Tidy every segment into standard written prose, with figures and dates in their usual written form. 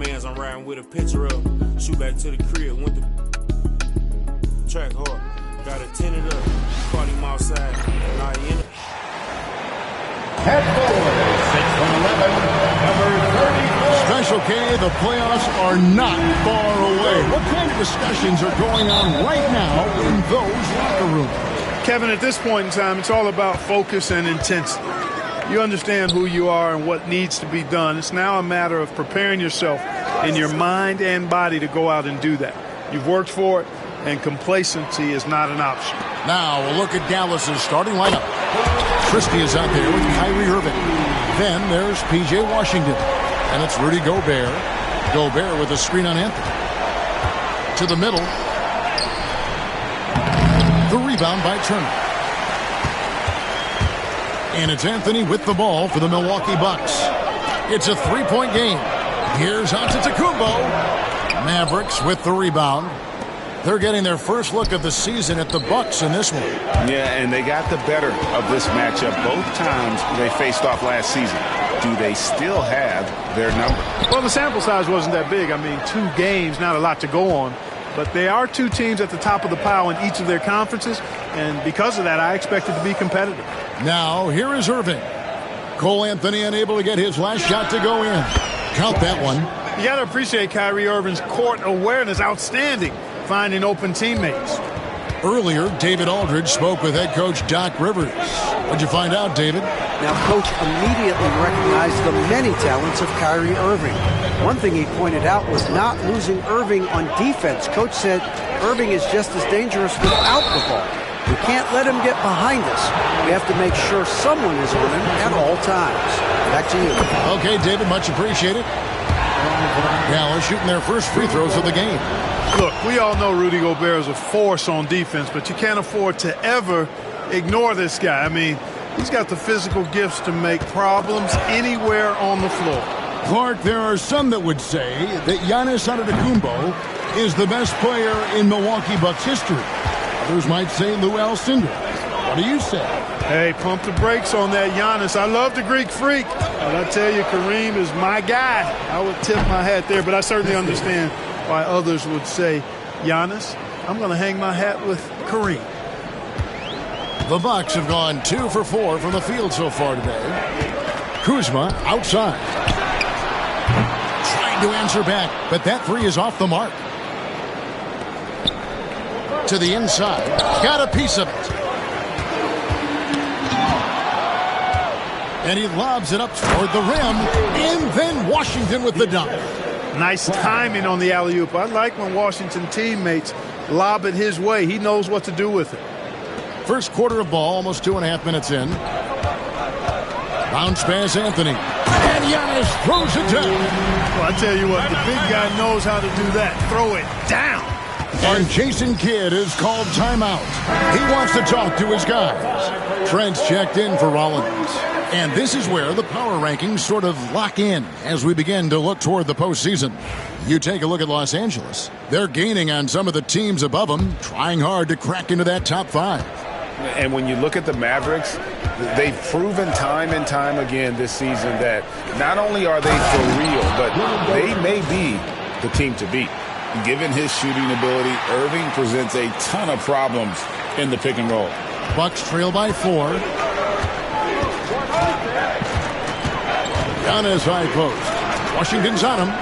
mans I'm riding with a picture of. Shoot back to the crib, went to track hard. Got it tinted up. Caught him outside. Now he in it. Head forward, 6'11", number 34. Special K, the playoffs are not far away. What kind of discussions are going on right now in those locker rooms? Kevin, at this point in time, it's all about focus and intensity. You understand who you are and what needs to be done. It's now a matter of preparing yourself in your mind and body to go out and do that. You've worked for it, and complacency is not an option. Now we'll look at Dallas's starting lineup. Christie is out there with Kyrie Irving. Then there's P.J. Washington. And it's Rudy Gobert. Gobert with a screen on Anthony. To the middle. The rebound by Turner. And it's Anthony with the ball for the Milwaukee Bucks. It's a three-point game. Here's Antetokounmpo. Mavericks with the rebound. They're getting their first look of the season at the Bucks in this one. Yeah, and they got the better of this matchup both times they faced off last season. Do they still have their number? Well, the sample size wasn't that big. I mean, 2 games, not a lot to go on. But they are 2 teams at the top of the pile in each of their conferences. And because of that, I expect it to be competitive. Now, here is Irving. Cole Anthony unable to get his last shot to go in. Count that one. You got to appreciate Kyrie Irving's court awareness. Outstanding. Finding open teammates. Earlier, David Aldridge spoke with head coach Doc Rivers. What'd you find out, David? Now, Coach immediately recognized the many talents of Kyrie Irving. One thing he pointed out was not losing Irving on defense. Coach said Irving is just as dangerous without the ball. We can't let him get behind us. We have to make sure someone is on him at all times. Back to you. Okay, David, much appreciated. Dallas shooting their first free throws of the game. Look, we all know Rudy Gobert is a force on defense, but you can't afford to ever ignore this guy. I mean, he's got the physical gifts to make problems anywhere on the floor. Clark, there are some that would say that Giannis Antetokounmpo is the best player in Milwaukee Bucks history. Others might say Lou Alcindor. What do you say? Hey, pump the brakes on that Giannis. I love the Greek freak, but I tell you, Kareem is my guy. I would tip my hat there, but I certainly understand why others would say, Giannis, I'm going to hang my hat with Kareem. The Bucks have gone 2 for 4 from the field so far today. Kuzma outside. Trying to answer back, but that 3 is off the mark. To the inside. Got a piece of it. And he lobs it up toward the rim. And then Washington with the dunk. Nice timing on the alley-oop. I like when Washington teammates lob it his way. He knows what to do with it. First quarter of ball, almost 2.5 minutes in. Bounce pass, Anthony. And Giannis throws it down. Well, I tell you what, the big guy knows how to do that. Throw it down. And Jason Kidd is called timeout. He wants to talk to his guys. Trent's checked in for Rollins. And this is where the power rankings sort of lock in as we begin to look toward the postseason. You take a look at Los Angeles. They're gaining on some of the teams above them, trying hard to crack into that top 5. And when you look at the Mavericks, they've proven time and time again this season that not only are they for real, but they may be the team to beat. Given his shooting ability, Irving presents a ton of problems in the pick and roll. Bucks trail by 4. Giannis high post. Washington's on him.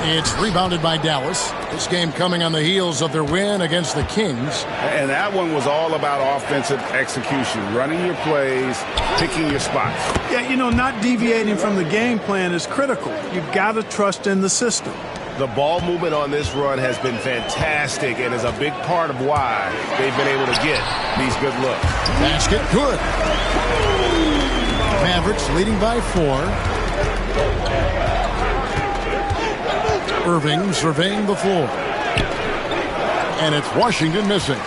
It's rebounded by Dallas. This game coming on the heels of their win against the Kings. And that one was all about offensive execution, running your plays, picking your spots. Yeah, you know, not deviating from the game plan is critical. You've got to trust in the system. The ball movement on this run has been fantastic and is a big part of why they've been able to get these good looks. Basket good. Mavericks leading by 4. Irving surveying the floor. And it's Washington missing.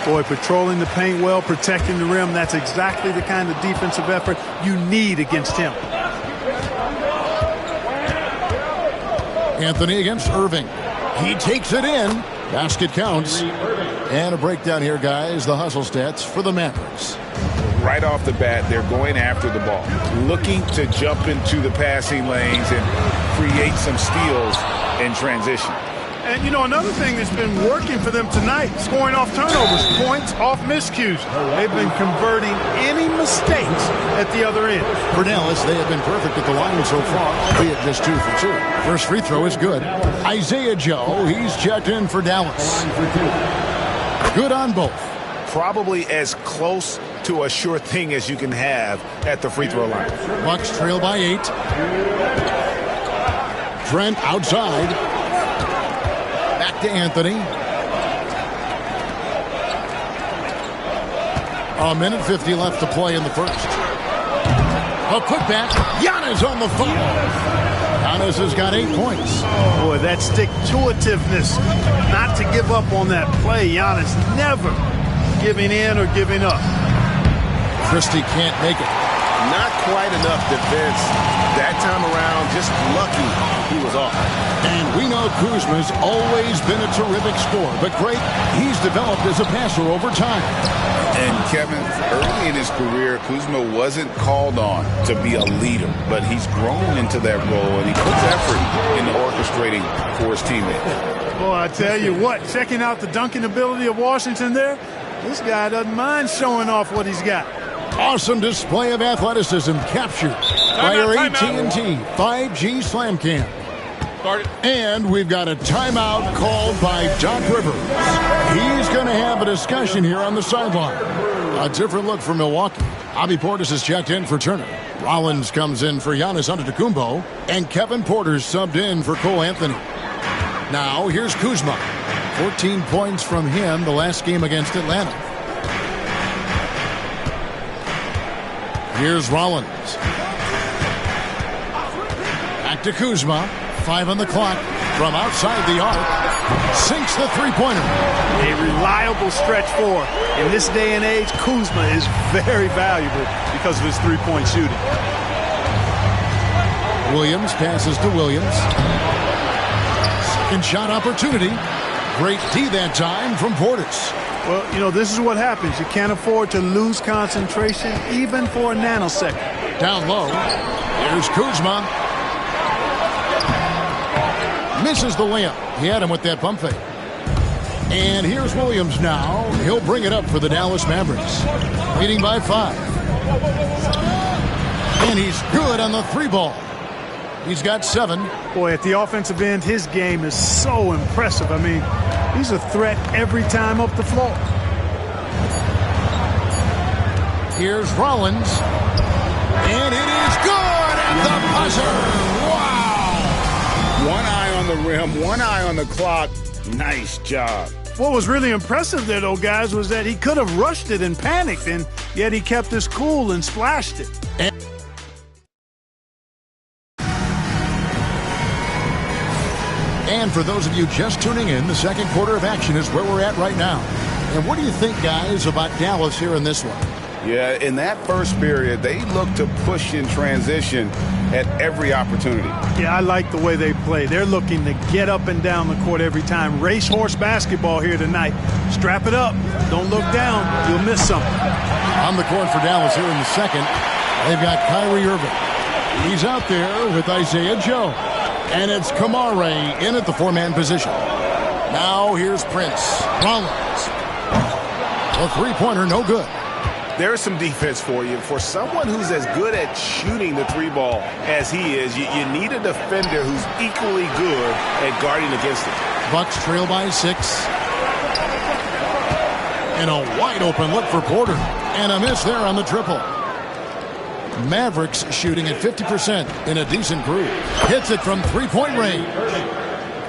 Boy, patrolling the paint well, protecting the rim, that's exactly the kind of defensive effort you need against him. Anthony against Irving. He takes it in. Basket counts. And a breakdown here, guys. The hustle stats for the Mavericks. right off the bat, they're going after the ball, looking to jump into the passing lanes and create some steals in transition. And, you know, another thing that's been working for them tonight, scoring off turnovers, points off miscues. They've been converting any mistakes at the other end. For Dallas, they have been perfect at the line so far, albeit just 2 for 2. First free throw is good. Isaiah Joe, he's checked in for Dallas. Good on both. Probably as close to a sure thing as you can have at the free throw line. Bucks trail by 8. Trent outside. Back to Anthony. A minute 50 left to play in the first. A putback. Giannis on the foul. Giannis has got 8 points. Boy, that stick-to-itiveness, not to give up on that play. Giannis never giving in or giving up. Christie can't make it. Not quite enough defense that time around. Just lucky he was off. And we know Kuzma's always been a terrific scorer, but great, he's developed as a passer over time. And Kevin, early in his career, Kuzma wasn't called on to be a leader, but he's grown into that role, and he puts effort into orchestrating for his teammates. Boy, I tell you what, checking out the dunking ability of Washington there, this guy doesn't mind showing off what he's got. Awesome display of athleticism captured by our AT&T 5G Slam Cam. And we've got a timeout called by Doc Rivers. He's going to have a discussion here on the sideline. A different look for Milwaukee. Bobby Portis is checked in for Turner. Rollins comes in for Giannis Antetokounmpo. And Kevin Porter's subbed in for Cole Anthony. Now here's Kuzma. 14 points from him the last game against Atlanta. Here's Rollins. Back to Kuzma. 5 on the clock. From outside the arc. Sinks the three-pointer. A reliable stretch four. In this day and age, Kuzma is very valuable because of his three-point shooting. Williams passes to Williams. Second shot opportunity. Great D that time from Portis. Well, you know, this is what happens. You can't afford to lose concentration even for a nanosecond. Down low. Here's Kuzma. Misses the layup. He had him with that pump fake. And here's Williams now. He'll bring it up for the Dallas Mavericks. Leading by 5. And he's good on the 3-ball. He's got 7. Boy, at the offensive end, his game is so impressive. I mean, he's a threat every time up the floor. Here's Rollins. And it is good at the buzzer. Wow. One eye on the rim, one eye on the clock. Nice job. What was really impressive there, though, guys, was that he could have rushed it and panicked, and yet he kept his cool and splashed it. And for those of you just tuning in, the second quarter of action is where we're at right now. And what do you think, guys, about Dallas here in this one? Yeah, in that first period, they looked to push in transition at every opportunity. Yeah, I like the way they play. They're looking to get up and down the court every time. Racehorse basketball here tonight. Strap it up. Don't look down. You'll miss something. On the court for Dallas here in the second, they've got Kyrie Irving. He's out there with Isaiah Joe. And it's Kamare in at the 4-man position. Now here's Prince. Rollins. A three-pointer, no good. There's some defense for you. For someone who's as good at shooting the 3-ball as he is, you need a defender who's equally good at guarding against it. Bucks trail by 6. And a wide-open look for Porter. And a miss there on the triple. Mavericks shooting at 50% in a decent groove. Hits it from three-point range.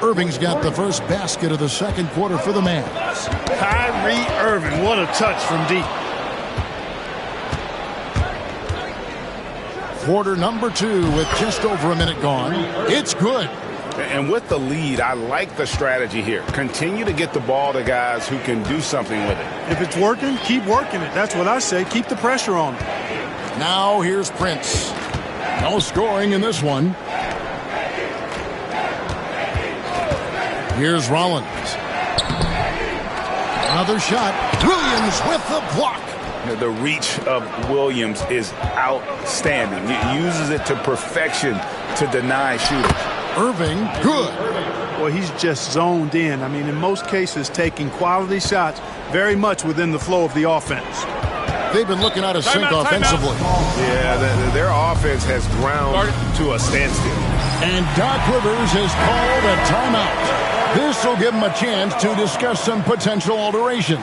Irving's got the first basket of the second quarter for the Mavs. Kyrie Irving, what a touch from deep. Quarter number 2 with just over a minute gone. It's good. And with the lead, I like the strategy here. Continue to get the ball to guys who can do something with it. If it's working, keep working it. That's what I say. Keep the pressure on it. Now here's Prince. No scoring in this one. Here's Rollins. Another shot. Williams with the block. The reach of Williams is outstanding. He uses it to perfection to deny shooters. Irving, good. Well, he's just zoned in. I mean, in most cases, taking quality shots very much within the flow of the offense. They've been looking out of sync offensively. Yeah, their offense has ground to a standstill. And Doc Rivers has called a timeout. This will give him a chance to discuss some potential alterations.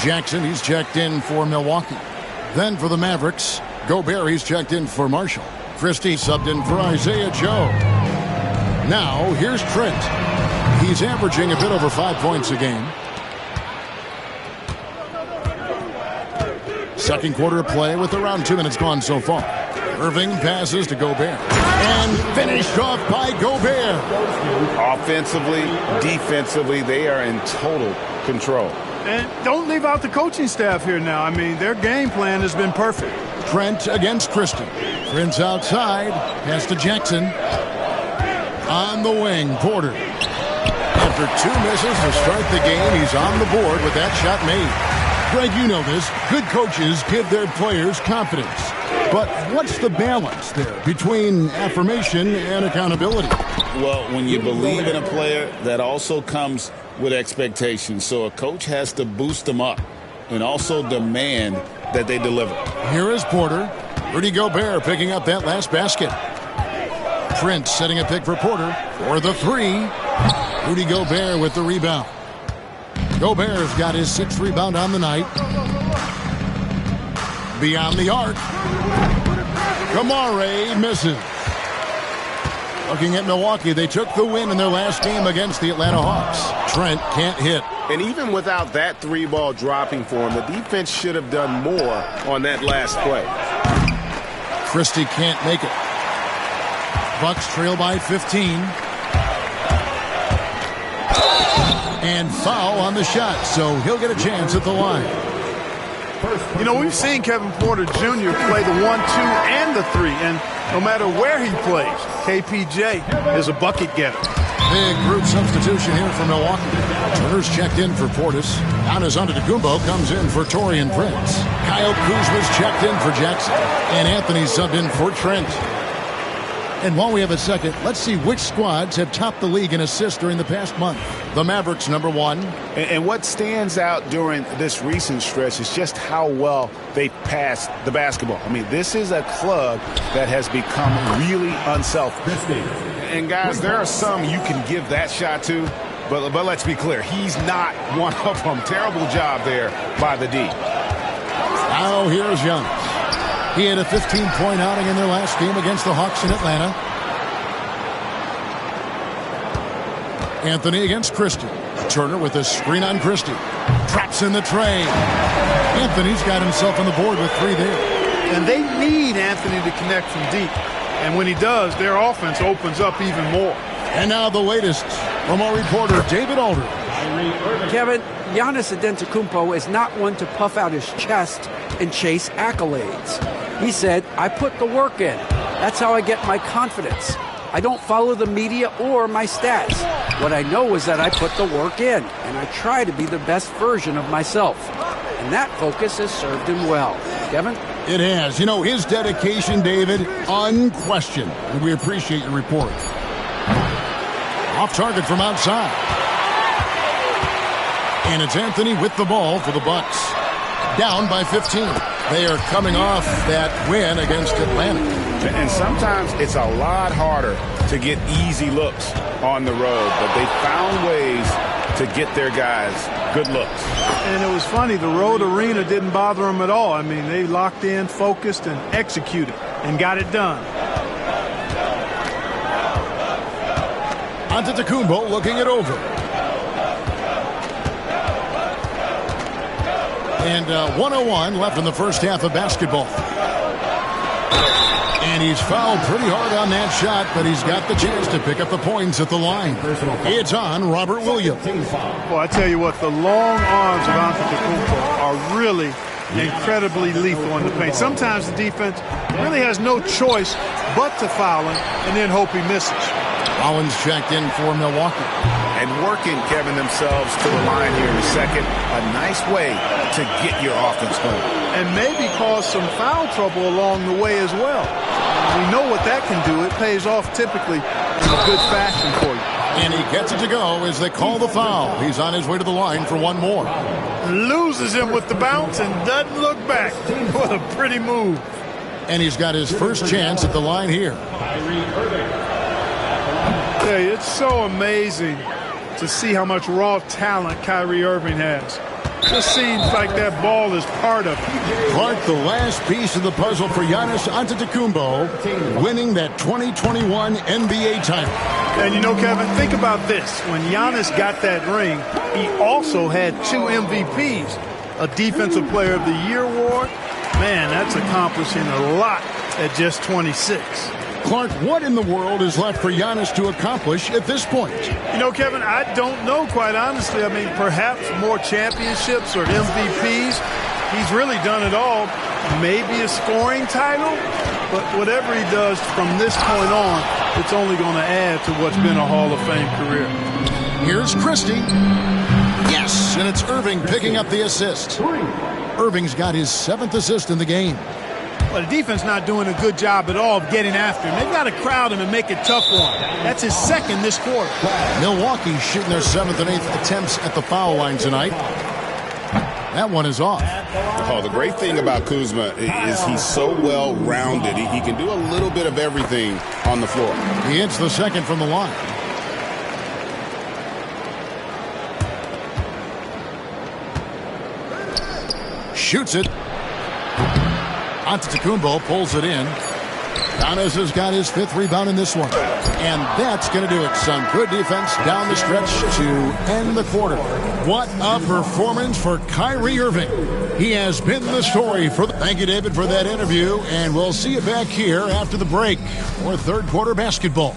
Jackson, he's checked in for Milwaukee. Then for the Mavericks, Gobert, he's checked in for Marshall. Christie subbed in for Isaiah Joe. Now, here's Trent. He's averaging a bit over 5 points a game. Second quarter of play with around 2 minutes gone so far. Irving passes to Gobert. And finished off by Gobert. Offensively, defensively, they are in total control. And don't leave out the coaching staff here now. I mean, their game plan has been perfect. Trent against Christie. Trent's outside. Pass to Jackson. On the wing, Porter. After 2 misses to start the game, he's on the board with that shot made. Greg, you know this. Good coaches give their players confidence. But what's the balance there between affirmation and accountability? Well, when you believe in a player, that also comes with expectations. So a coach has to boost them up and also demand that they deliver. Here is Porter. Rudy Gobert picking up that last basket. Trent setting a pick for Porter for the 3. Rudy Gobert with the rebound. Gobert's got his 6th rebound on the night. Beyond the arc. Kamare misses. Looking at Milwaukee, they took the win in their last game against the Atlanta Hawks. Trent can't hit. And even without that 3-ball dropping for him, the defense should have done more on that last play. Christie can't make it. Bucks trail by 15. And foul on the shot, so he'll get a chance at the line. You know, we've seen Kevin Porter Jr. play the 1, 2, and the 3, and no matter where he plays, KPJ is a bucket getter. Big group substitution here for Milwaukee. Turner's checked in for Portis. Giannis Antetokounmpo comes in for Taurean Prince. Kyle Kuzma's checked in for Jackson. And Anthony subbed in for Trent. And while we have a second, let's see which squads have topped the league in assists during the past month. The Mavericks, #1. And what stands out during this recent stretch is just how well they passed the basketball. I mean, this is a club that has become really unselfish. And guys, there are some you can give that shot to, but let's be clear, he's not one of them. Terrible job there by the D. Now here's Giannis. He had a 15-point outing in their last game against the Hawks in Atlanta. Anthony against Christie. Turner with a screen on Christie. Traps in the tray. Anthony's got himself on the board with 3 there. And they need Anthony to connect from deep. And when he does, their offense opens up even more. And now the latest from our reporter, David Aldridge. Kevin, Giannis Antetokounmpo is not one to puff out his chest and chase accolades. He said, I put the work in. That's how I get my confidence. I don't follow the media or my stats. What I know is that I put the work in, and I try to be the best version of myself. And that focus has served him well. Kevin? It has. You know, his dedication, David, unquestioned. And we appreciate your report. Off target from outside. And it's Anthony with the ball for the Bucks. Down by 15. They are coming off that win against Atlanta. And sometimes it's a lot harder to get easy looks on the road, but they found ways to get their guys good looks. And it was funny, the road arena didn't bother them at all. I mean, they locked in, focused, and executed, and got it done. Antetokounmpo looking it over. And 101 left in the first half of basketball. And he's fouled pretty hard on that shot, but he's got the chance to pick up the points at the line. It's on Robert Williams. Well, I tell you what, the long arms of Antetokounmpo are really incredibly lethal in the paint. Sometimes the defense really has no choice but to foul him and then hope he misses. Collins checked in for Milwaukee. and working, Kevin, themselves to the line here in a second. A nice way to get your offense going. And maybe cause some foul trouble along the way as well. We know what that can do. It pays off typically in a good fashion for you. And he gets it to go as they call the foul. He's on his way to the line for one more. Loses him with the bounce and doesn't look back. What a pretty move. And he's got his first chance at the line here. Hey, it's so amazing to see how much raw talent Kyrie Irving has. Just seems like that ball is part of it. Clark, the last piece of the puzzle for Giannis Antetokounmpo, winning that 2021 NBA title. And you know, Kevin, think about this. When Giannis got that ring, he also had 2 MVPs, a Defensive Player of the Year award. Man, that's accomplishing a lot at just 26. Clark, what in the world is left for Giannis to accomplish at this point? You know, Kevin, I don't know, quite honestly. I mean, perhaps more championships or MVPs. He's really done it all. Maybe a scoring title, but whatever he does from this point on, it's only going to add to what's been a Hall of Fame career. Here's Christie. Yes, and it's Irving picking up the assist. Irving's got his 7th assist in the game. Well, the defense not doing a good job at all of getting after him. They've got to crowd him and make it tough for him. That's his 2nd this quarter. Milwaukee shooting their 7th and 8th attempts at the foul line tonight. That one is off. Oh, the great thing about Kuzma is he's so well-rounded. He can do a little bit of everything on the floor. He hits the 2nd from the line. Shoots it. Antetokounmpo pulls it in. Giannis has got his 5th rebound in this one. And that's going to do it. Some good defense down the stretch to end the quarter. What a performance for Kyrie Irving. He has been the story for the... Thank you, David, for that interview. And we'll see you back here after the break for 3rd quarter basketball.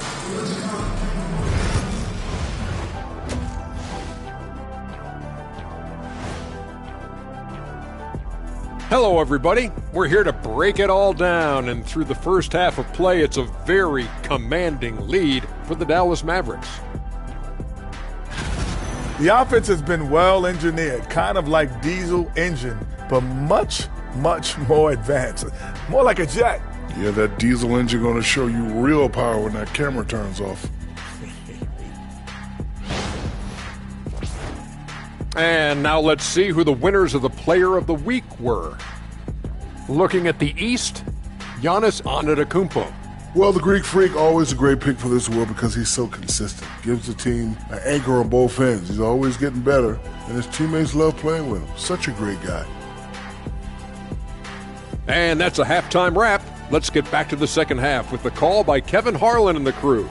Hello, everybody. We're here to break it all down, and through the first half of play, it's a very commanding lead for the Dallas Mavericks. The offense has been well engineered, kind of like diesel engine, but much, much more advanced, more like a jet. Yeah, that diesel engine going to show you real power when that camera turns off. And now let's see who the winners of the Player of the Week were. Looking at the East, Giannis Antetokounmpo. Well, the Greek Freak, always a great pick for this award because he's so consistent. Gives the team an anchor on both ends. He's always getting better, and his teammates love playing with him. Such a great guy. And that's a halftime wrap. Let's get back to the second half with the call by Kevin Harlan and the crew.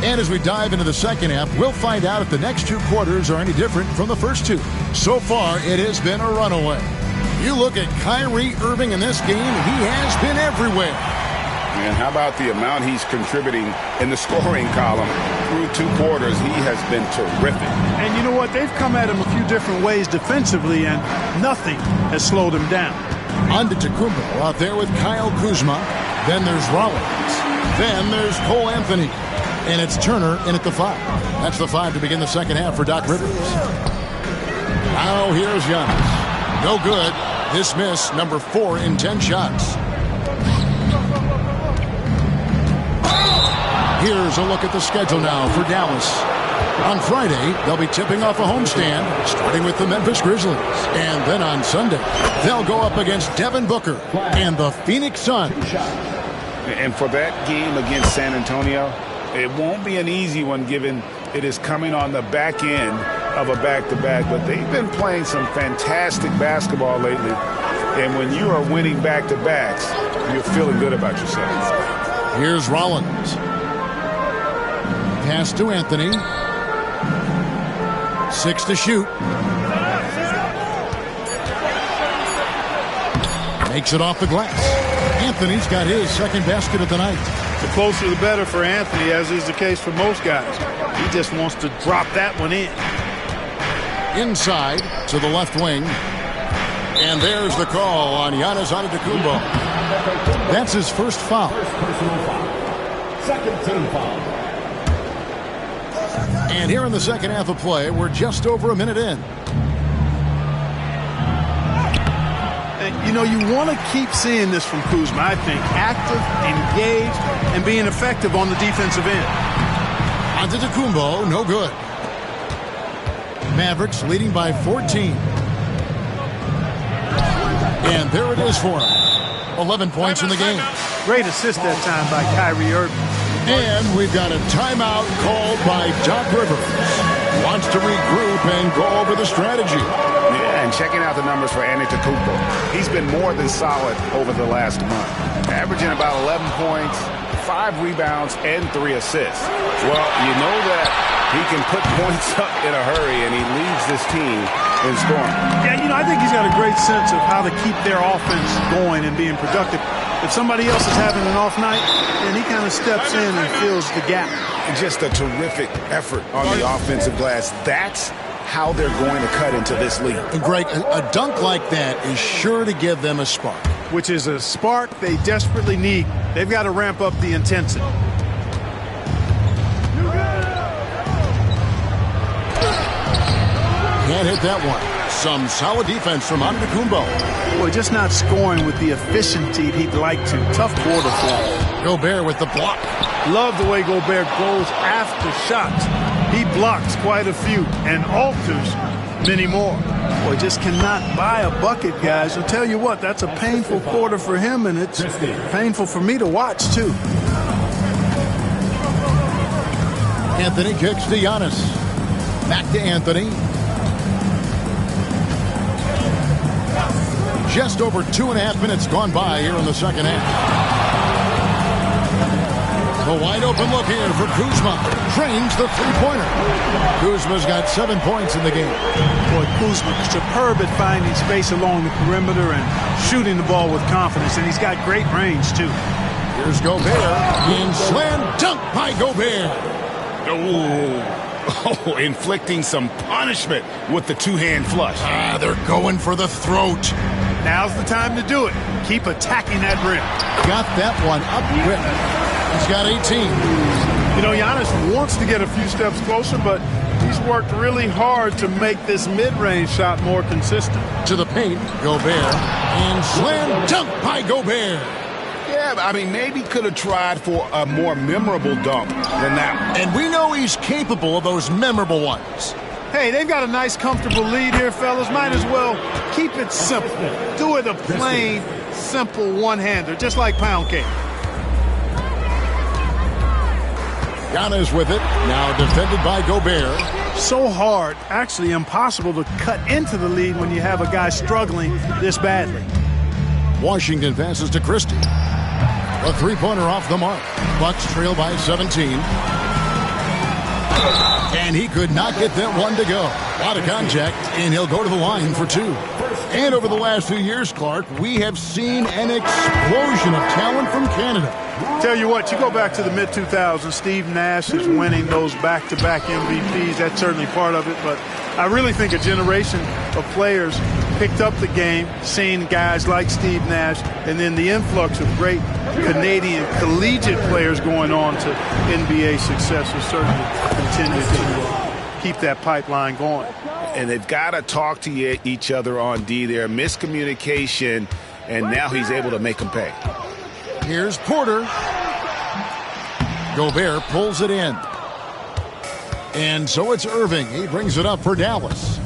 And as we dive into the second half, we'll find out if the next 2 quarters are any different from the first 2. So far, it has been a runaway. You look at Kyrie Irving in this game, he has been everywhere. And how about the amount he's contributing in the scoring column? Through 2 quarters, he has been terrific. And you know what? They've come at him a few different ways defensively, and nothing has slowed him down. Antetokounmpo out there with Kyle Kuzma. Then there's Rollins. Then there's Cole Anthony. And it's Turner in at the 5. That's the 5 to begin the second half for Doc Rivers. Now here's Giannis. No good. Dismiss, number 4 in 10 shots. Here's a look at the schedule now for Dallas. On Friday, they'll be tipping off a homestand, starting with the Memphis Grizzlies. And then on Sunday, they'll go up against Devin Booker and the Phoenix Suns. And for that game against San Antonio, it won't be an easy one given it is coming on the back end of a back-to-back, but they've been playing some fantastic basketball lately. And when you are winning back-to-backs, you're feeling good about yourself. Here's Rollins. Pass to Anthony. 6 to shoot. Makes it off the glass. Anthony's got his 2nd basket of the night. The closer the better for Anthony, as is the case for most guys. He just wants to drop that one in. inside to the left wing. And there's the call on Giannis Antetokounmpo. That's his first foul. Personal foul. Second team foul. And here in the second half of play, we're just over a minute in. You know, you want to keep seeing this from Kuzma, I think. Active, engaged, and being effective on the defensive end. Antetokounmpo, no good. Mavericks leading by 14. And there it is for him. 11 points in the game. Great assist that time by Kyrie Irving. And we've got a timeout called by Doc Rivers. Wants to regroup and go over the strategy. Yeah, and checking out the numbers for Antetokounmpo. He's been more than solid over the last month. Averaging about 11 points, 5 rebounds, and 3 assists. Well, you know that he can put points up in a hurry, and he leads this team in scoring. Yeah, you know, I think he's got a great sense of how to keep their offense going and being productive. If somebody else is having an off night, then he kind of steps in and fills the gap. Just a terrific effort on the offensive glass. That's how they're going to cut into this league. And Greg, a dunk like that is sure to give them a spark. Which is a spark they desperately need. They've got to ramp up the intensity. Can't hit that one. Some solid defense from Antetokounmpo. Boy, just not scoring with the efficiency he'd like to. Tough quarter for him. Gobert with the block. Love the way Gobert goes after shots. He blocks quite a few and alters many more. Boy, just cannot buy a bucket, guys. I'll tell you what, that's a painful quarter for him, and it's painful for me to watch, too. Anthony kicks to Giannis. Back to Anthony. Just over 2.5 minutes gone by here in the second half. The wide open look here for Kuzma. Trains the three-pointer. Kuzma's got 7 points in the game. Boy, Kuzma superb at finding space along the perimeter and shooting the ball with confidence, and he's got great range, too. Here's Gobert. And slam dunk by Gobert. Oh, inflicting some punishment with the two-hand flush. They're going for the throat. Now's the time to do it. Keep attacking that rim. Got that one up quick. He's got 18. You know, Giannis wants to get a few steps closer, but he's worked really hard to make this mid-range shot more consistent. To the paint, Gobert. And slam dunk by Gobert. Yeah, I mean, maybe could have tried for a more memorable dunk than that. And we know he's capable of those memorable ones. Hey, they've got a nice, comfortable lead here, fellas. Might as well keep it simple. Do it a plain, simple one-hander, just like pound cake. Giannis with it, now defended by Gobert. So hard, actually impossible to cut into the lead when you have a guy struggling this badly. Washington passes to Christie. A three-pointer off the mark. Bucks trail by 17. And he could not get that one to go. A lot of contact, and he'll go to the line for 2. And over the last few years, Clark, we have seen an explosion of talent from Canada. Tell you what, you go back to the mid-2000s, Steve Nash is winning those back-to-back MVPs. That's certainly part of it, but I really think a generation of players picked up the game, seeing guys like Steve Nash, and then the influx of great Canadian collegiate players going on to NBA success will certainly continue to keep that pipeline going. And they've got to talk to each other on D there. Miscommunication, and now he's able to make them pay. Here's Porter. Gobert pulls it in. And so it's Irving. He brings it up for Dallas.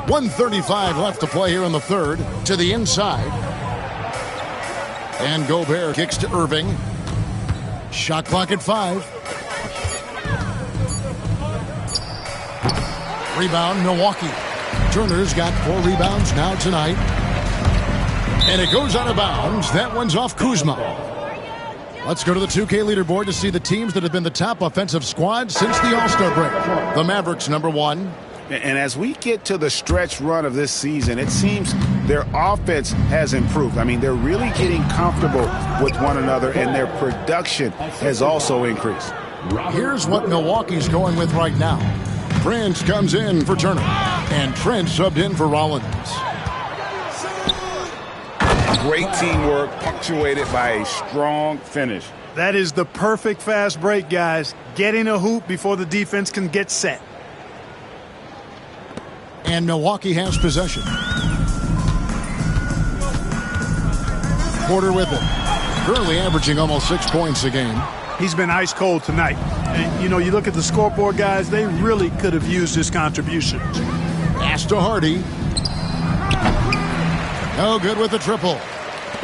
1:35 left to play here in the third. To the inside. And Gobert kicks to Irving. Shot clock at 5. Rebound, Milwaukee. Turner's got 4 rebounds now tonight. And it goes out of bounds. That one's off Kuzma. Let's go to the 2K leaderboard to see the teams that have been the top offensive squad since the All-Star break. The Mavericks, number 1. And as we get to the stretch run of this season, it seems their offense has improved. I mean, they're really getting comfortable with one another, and their production has also increased. Here's what Milwaukee's going with right now. Prince comes in for Turner, and Trent subbed in for Rollins. Great teamwork, punctuated by a strong finish. That is the perfect fast break, guys. Getting a hoop before the defense can get set. And Milwaukee has possession. Porter with it. Currently averaging almost 6 points a game. He's been ice cold tonight. And, you know, you look at the scoreboard, guys, they really could have used his contribution. Pass to Hardy. No good with the triple.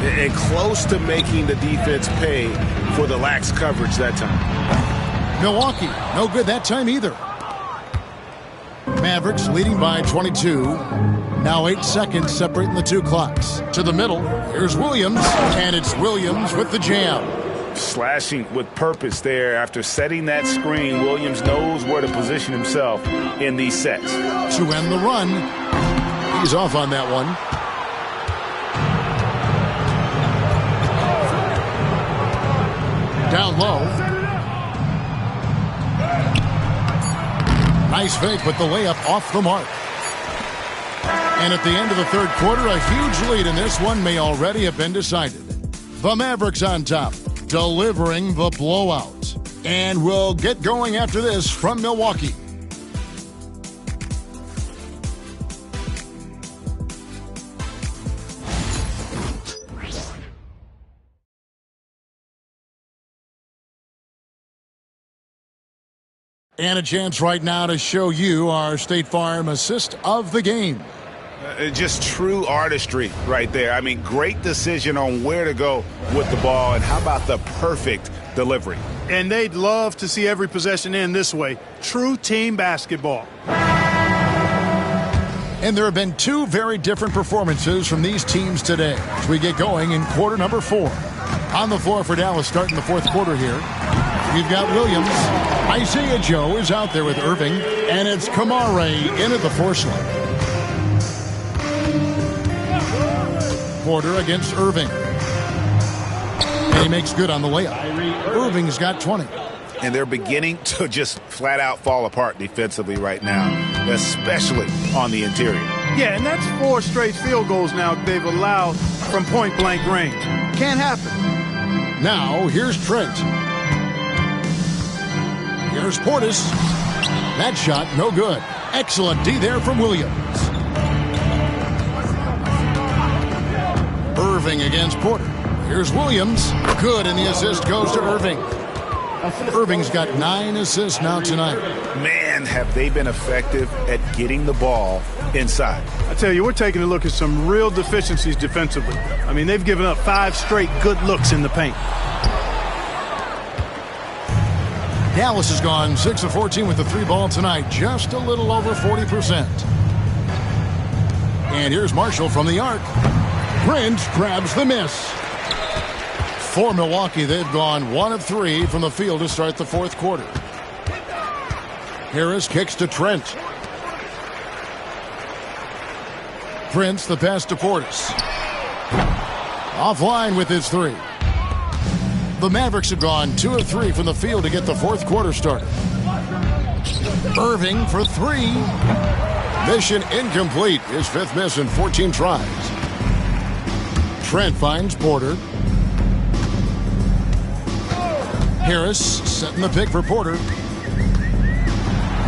And close to making the defense pay for the lax coverage that time. Milwaukee, no good that time either. Mavericks leading by 22. Now 8 seconds separating the two clocks. To the middle, here's Williams, and it's Williams with the jam. Slashing with purpose there. After setting that screen, Williams knows where to position himself in these sets. To end the run, he's off on that one. Down low. Nice fake with the layup off the mark. And at the end of the third quarter, a huge lead in this one may already have been decided. The Mavericks on top, delivering the blowout. And we'll get going after this from Milwaukee. And a chance right now to show you our State Farm assist of the game. Just true artistry right there. I mean, great decision on where to go with the ball, and how about the perfect delivery? And they'd love to see every possession end this way. True team basketball. And there have been two very different performances from these teams today as we get going in quarter number 4. On the floor for Dallas starting the fourth quarter here. We've got Williams. Isaiah Joe is out there with Irving. And it's Kamare in at the force line. Porter against Irving. And he makes good on the layup. Irving's got 20. And they're beginning to just flat out fall apart defensively right now, especially on the interior. Yeah, and that's 4 straight field goals now they've allowed from point-blank range. Can't happen. Now, here's Trent. Here's Portis. That shot, no good. Excellent D there from Williams. Irving against Porter. Here's Williams. Good, and the assist goes to Irving. Irving's got 9 assists now tonight. Man, have they been effective at getting the ball inside. I tell you, we're taking a look at some real deficiencies defensively. I mean, they've given up 5 straight good looks in the paint. Dallas has gone 6 of 14 with the 3 ball tonight, just a little over 40%. And here's Marshall from the arc. Prince grabs the miss. For Milwaukee, they've gone 1 of 3 from the field to start the fourth quarter. Harris kicks to Trent. Prince, the pass to Portis. Offline with his 3. The Mavericks have gone 2 of 3 from the field to get the fourth quarter started. Irving for 3. Mission incomplete. His 5th miss in 14 tries. Trent finds Porter. Harris setting the pick for Porter.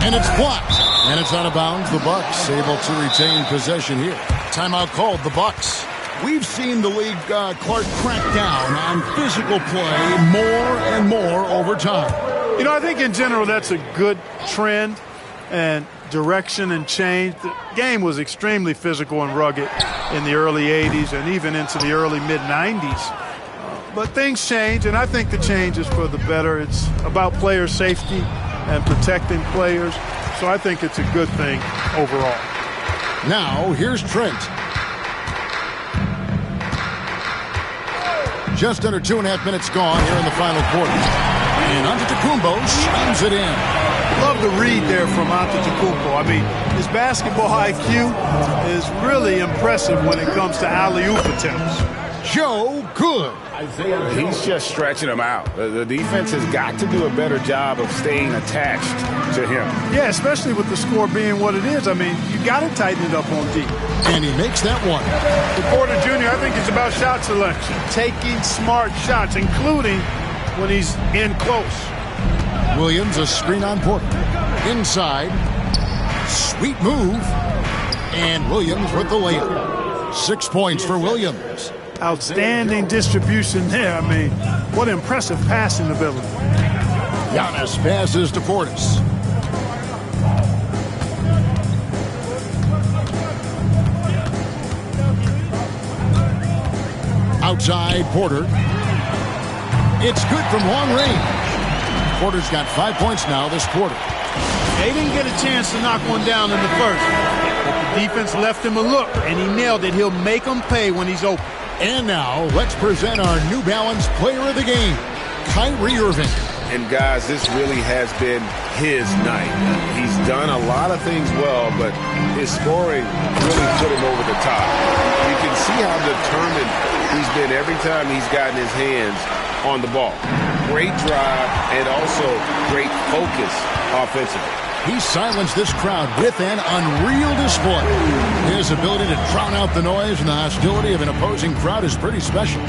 And it's blocked. And it's out of bounds. The Bucks able to retain possession here. Timeout called, the Bucks. We've seen the league, Clark, crack down on physical play more and more over time. You know, I think in general that's a good trend and direction and change. The game was extremely physical and rugged in the early 80s and even into the early mid-90s. But things change, and I think the change is for the better. It's about player safety and protecting players. So I think it's a good thing overall. Now, here's Trent. Just under 2.5 minutes gone here in the final quarter. And Antetokounmpo shines it in. Love the read there from Antetokounmpo. I mean, his basketball IQ is really impressive when it comes to alley-oop attempts. Joe Good. He's just stretching him out. The defense has got to do a better job of staying attached to him. Yeah, especially with the score being what it is. I mean, you got to tighten it up on D. And he makes that one. For Porter Jr., I think it's about shot selection. Taking smart shots, including when he's in close. Williams, a screen on Porter. Inside. Sweet move. And Williams with the layup. 6 points for Williams. Outstanding distribution there. I mean, what impressive passing ability. Giannis passes to Portis. Outside Porter. It's good from long range. Porter's got 5 points now this quarter. They didn't get a chance to knock one down in the first, but the defense left him a look, and he nailed it. He'll make them pay when he's open. And now, let's present our New Balance Player of the Game, Kyrie Irving. And guys, this really has been his night. He's done a lot of things well, but his scoring really put him over the top. You can see how determined he's been every time he's gotten his hands on the ball. Great drive and also great focus offensively. He silenced this crowd with an unreal display. His ability to drown out the noise and the hostility of an opposing crowd is pretty special.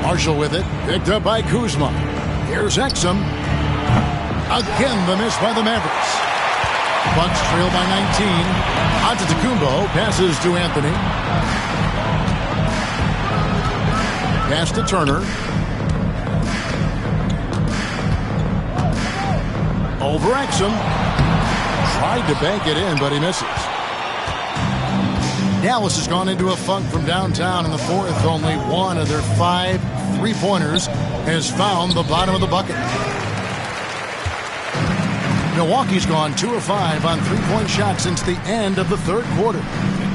Marshall with it, picked up by Kuzma. Here's Exum. Again, the miss by the Mavericks. Bucks trail by 19. Antetokounmpo passes to Anthony. Pass to Turner. Over Exum. Tried to bank it in, but he misses. Dallas has gone into a funk from downtown in the fourth. Only one of their 5 3-pointers has found the bottom of the bucket. Milwaukee's gone 2 of 5 on 3-point shots since the end of the third quarter.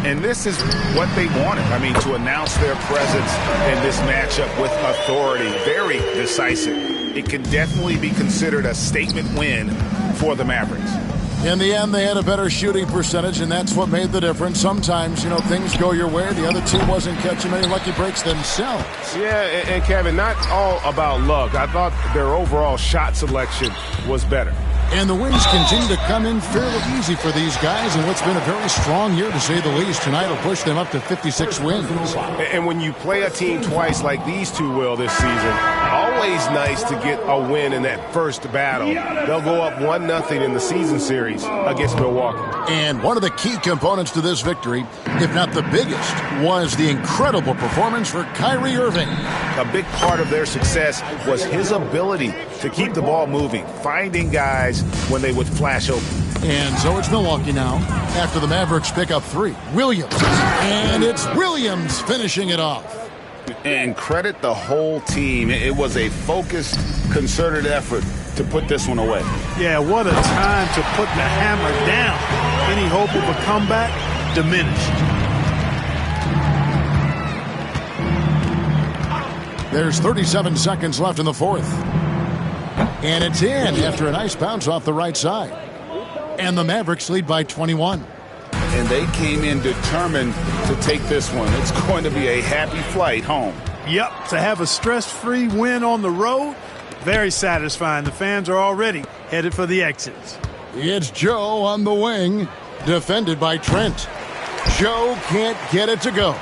And this is what they wanted. I mean, to announce their presence in this matchup with authority. Very decisive. It can definitely be considered a statement win for the Mavericks. In the end, they had a better shooting percentage, and that's what made the difference. Sometimes, things go your way. The other team wasn't catching many lucky breaks themselves. Yeah, and Kevin, not all about luck. I thought their overall shot selection was better. And the wins continue to come in fairly easy for these guys, and what's been a very strong year, to say the least. Tonight will push them up to 56 wins. And when you play a team twice like these two will this season, always nice to get a win in that first battle. They'll go up 1-0 in the season series against Milwaukee. And one of the key components to this victory, if not the biggest, was the incredible performance for Kyrie Irving. A big part of their success was his ability to keep the ball moving, finding guys when they would flash open. And so it's Milwaukee now after the Mavericks pick up 3. Williams. And it's Williams finishing it off. And credit the whole team. It was a focused, concerted effort to put this one away. Yeah, what a time to put the hammer down. Any hope of a comeback diminished. There's 37 seconds left in the fourth. And it's in after a nice bounce off the right side. And the Mavericks lead by 21. And they came in determined to take this one. It's going to be a happy flight home. Yep, to have a stress-free win on the road, very satisfying. The fans are already headed for the exits. It's Joe on the wing, defended by Trent. Joe can't get it to go.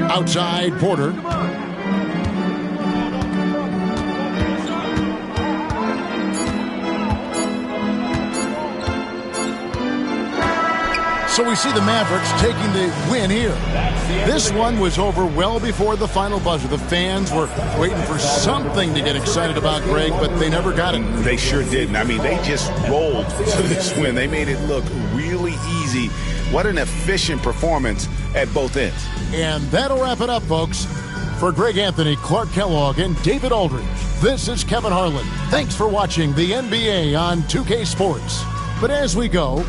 Outside Porter. So we see the Mavericks taking the win here. This one was over well before the final buzzer. The fans were waiting for something to get excited about, Greg, but they never got it. They sure didn't. I mean, they just rolled to this win. They made it look really easy. What an efficient performance at both ends. And that'll wrap it up, folks. For Greg Anthony, Clark Kellogg, and David Aldridge, this is Kevin Harlan. Thanks for watching the NBA on 2K Sports. But as we go,